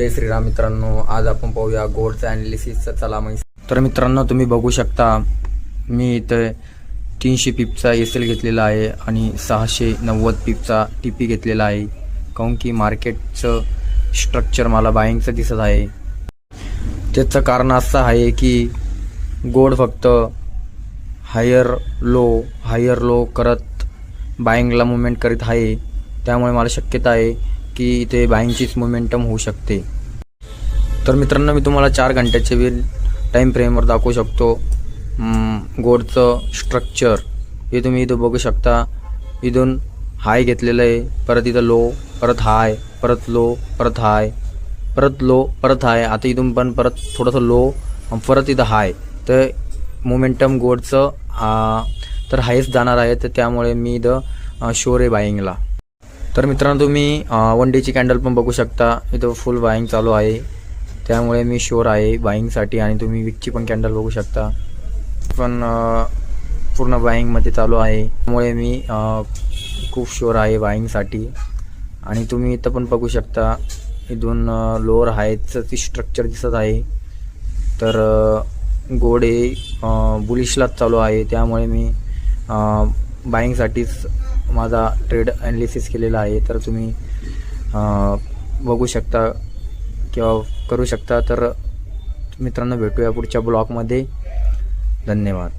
जय श्रीराम मित्रांनो, आज आपण पाहूया गोडचं ॲनालिसिसचं. चला मग. तर मित्रांनो, तुम्ही बघू शकता मी इथे 300 पिपचा एस-एल घेतलेला आहे आणि 690 पिपचा TP घेतलेला आहे. काऊन की मार्केटचं स्ट्रक्चर मला बाईंगचं दिसत आहे. त्याचं कारण असं आहे की गोड फक्त हायर लो करत बाईंगला मुवमेंट करीत आहे. त्यामुळे मला शक्यता आहे की इथे बाईंगचीच मोमेंटम होऊ शकते. तर मित्रांनो, मी तुम्हाला 4 घंट्याचे बिल टाईम फ्रेमवर दाखवू शकतो. गोडचं स्ट्रक्चर हे तुम्ही इथं बघू शकता. इथून हाय घेतलेलं आहे, परत इथं लो, परत हाय, परत लो, परत हाय, परत लो, परत हाय. आता इथून पण परत थोडंसं लो, परत इथं हाय. तर मोमेंटम गोडचं तर हायच जाणार आहे. तर त्यामुळे मी इथं शुअर आहे बाईंगला. तर मित्रांनो, तुम्ही 1 डेची कॅन्डल पण बघू शकता. इथं फुल बाईंग चालू आहे, त्यामुळे मी शुअर आहे बाईंगसाठी. आणि तुम्ही विकची पण कॅन्डल बघू शकता, पण पूर्ण बाईंगमध्ये चालू आहे. त्यामुळे मी खूप शुअर आहे बाईंगसाठी. आणि तुम्ही इथं पण बघू शकता, इथून लोअर हायचं ती स्ट्रक्चर दिसत आहे. तर गोड हे बुलिशलाच चालू आहे. त्यामुळे मी बाईंगसाठीच माझा ट्रेड ॲनालिसिस केलेला आहे. तर तुम्ही बघू शकता किंवा करू शकता. तर मित्रांनो, भेटूया पुढच्या ब्लॉगमध्ये. धन्यवाद.